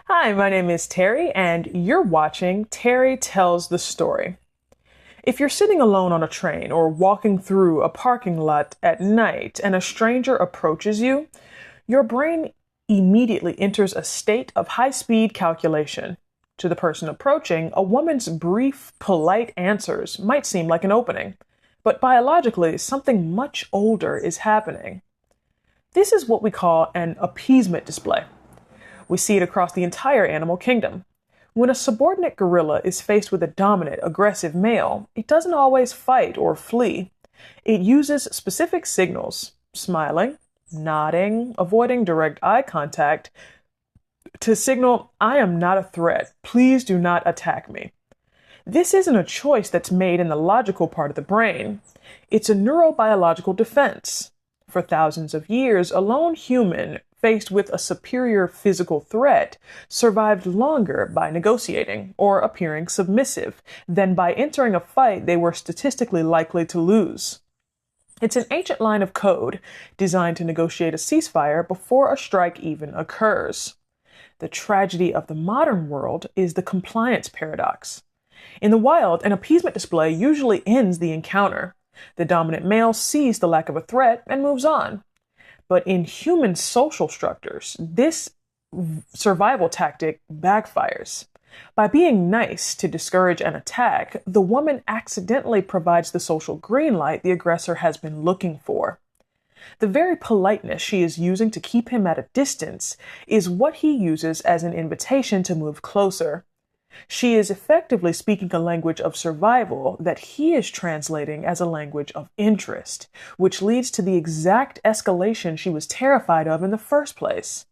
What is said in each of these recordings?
Hi, my name is Terry, and you're watching Terry Tells the Story. If you're sitting alone on a train or walking through a parking lot at night and a stranger approaches you, your brain immediately enters a state of high speed calculation. To the person approaching, a woman's brief, polite answers might seem like an opening, but biologically, something much older is happening. This is what we call an appeasement display. We see it across the entire animal kingdom. When a subordinate gorilla is faced with a dominant, aggressive male, it doesn't always fight or flee. It uses specific signals, smiling, nodding, avoiding direct eye contact, to signal, I am not a threat. Please do not attack me. This isn't a choice that's made in the logical part of the brain. It's a neurobiological defense. For thousands of years, a lone human faced with a superior physical threat survived longer by negotiating or appearing submissive than by entering a fight they were statistically likely to lose. It's an ancient line of code designed to negotiate a ceasefire before a strike even occurs. The tragedy of the modern world is the compliance paradox. In the wild, an appeasement display usually ends the encounter. The dominant male sees the lack of a threat and moves on. But in human social structures, this survival tactic backfires. By being nice to discourage an attack, the woman accidentally provides the social green light the aggressor has been looking for. The very politeness she is using to keep him at a distance is what he uses as an invitation to move closer. She is effectively speaking a language of survival that he is translating as a language of interest, which leads to the exact escalation she was terrified of in the first place.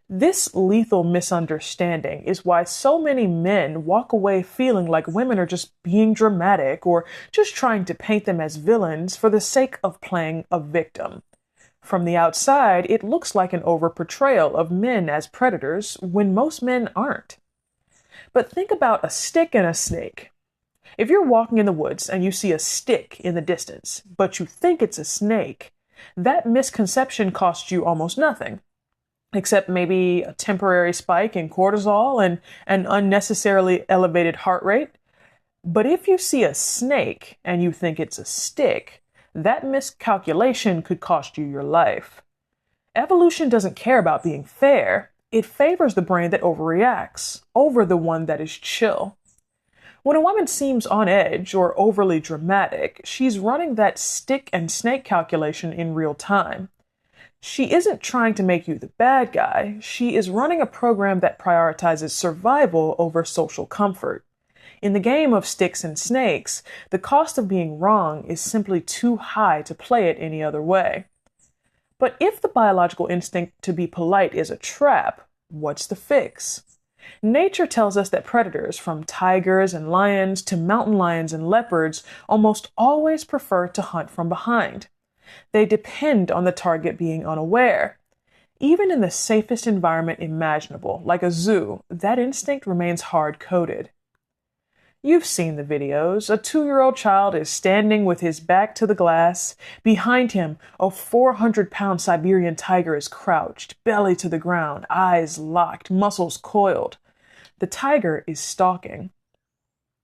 This lethal misunderstanding is why so many men walk away feeling like women are just being dramatic or just trying to paint them as villains for the sake of playing a victim. From the outside, it looks like an overportrayal of men as predators when most men aren't. But think about a stick and a snake. If you're walking in the woods and you see a stick in the distance, but you think it's a snake, that misconception costs you almost nothing, except maybe a temporary spike in cortisol and an unnecessarily elevated heart rate. But if you see a snake and you think it's a stick, that miscalculation could cost you your life. Evolution doesn't care about being fair. It favors the brain that overreacts over the one that is chill. When a woman seems on edge or overly dramatic, she's running that stick and snake calculation in real time. She isn't trying to make you the bad guy. She is running a program that prioritizes survival over social comfort. In the game of sticks and snakes, the cost of being wrong is simply too high to play it any other way. But if the biological instinct to be polite is a trap, what's the fix? Nature tells us that predators, from tigers and lions to mountain lions and leopards, almost always prefer to hunt from behind. They depend on the target being unaware. Even in the safest environment imaginable, like a zoo, that instinct remains hard-coded. You've seen the videos. A 2-year-old child is standing with his back to the glass. Behind him, a 400-pound Siberian tiger is crouched, belly to the ground, eyes locked, muscles coiled. The tiger is stalking.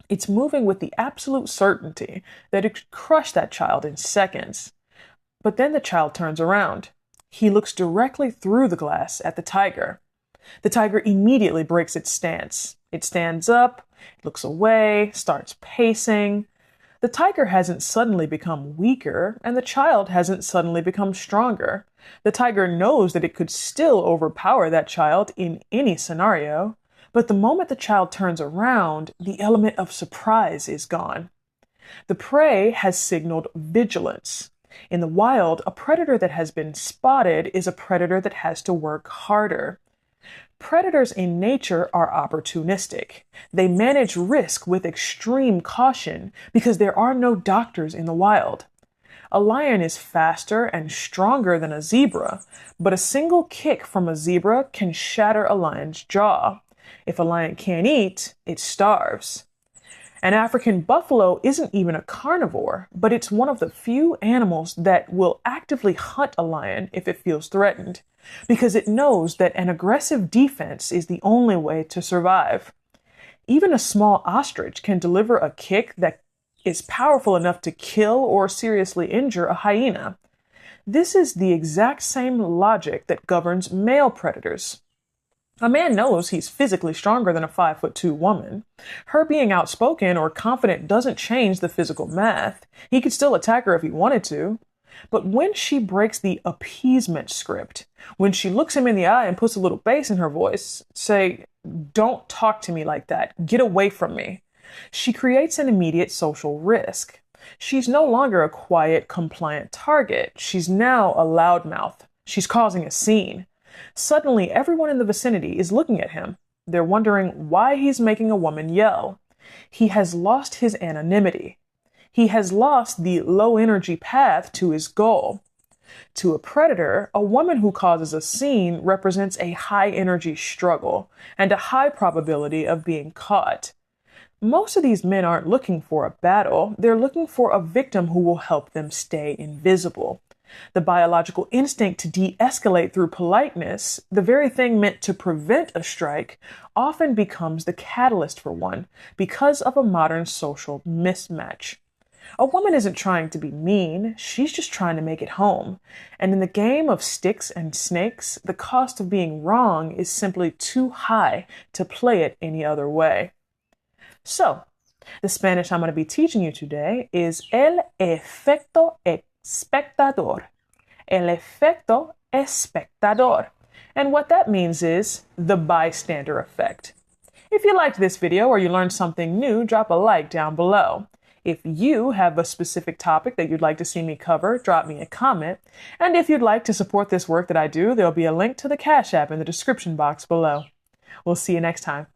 It's moving with the absolute certainty that it could crush that child in seconds. But then the child turns around. He looks directly through the glass at the tiger. The tiger immediately breaks its stance. It stands up, looks away, starts pacing. The tiger hasn't suddenly become weaker, and the child hasn't suddenly become stronger. The tiger knows that it could still overpower that child in any scenario, but the moment the child turns around, the element of surprise is gone. The prey has signaled vigilance. In the wild, a predator that has been spotted is a predator that has to work harder. Predators in nature are opportunistic. They manage risk with extreme caution because there are no doctors in the wild. A lion is faster and stronger than a zebra, but a single kick from a zebra can shatter a lion's jaw. If a lion can't eat, it starves. An African buffalo isn't even a carnivore, but it's one of the few animals that will actively hunt a lion if it feels threatened, because it knows that an aggressive defense is the only way to survive. Even a small ostrich can deliver a kick that is powerful enough to kill or seriously injure a hyena. This is the exact same logic that governs male predators. A man knows he's physically stronger than a 5'2" woman. Her being outspoken or confident doesn't change the physical math. He could still attack her if he wanted to. But when she breaks the appeasement script, when she looks him in the eye and puts a little bass in her voice, say, "Don't talk to me like that. Get away from me," she creates an immediate social risk. She's no longer a quiet, compliant target. She's now a loudmouth. She's causing a scene. Suddenly, everyone in the vicinity is looking at him. They're wondering why he's making a woman yell. He has lost his anonymity. He has lost the low-energy path to his goal. To a predator, a woman who causes a scene represents a high-energy struggle and a high probability of being caught. Most of these men aren't looking for a battle. They're looking for a victim who will help them stay invisible. The biological instinct to de-escalate through politeness, the very thing meant to prevent a strike, often becomes the catalyst for one because of a modern social mismatch. A woman isn't trying to be mean, she's just trying to make it home. And in the game of sticks and snakes, the cost of being wrong is simply too high to play it any other way. So, the Spanish I'm going to be teaching you today is el efecto espectador. El efecto espectador. And what that means is the bystander effect. If you liked this video or you learned something new, drop a like down below. If you have a specific topic that you'd like to see me cover, drop me a comment. And if you'd like to support this work that I do, there'll be a link to the Cash App in the description box below. We'll see you next time.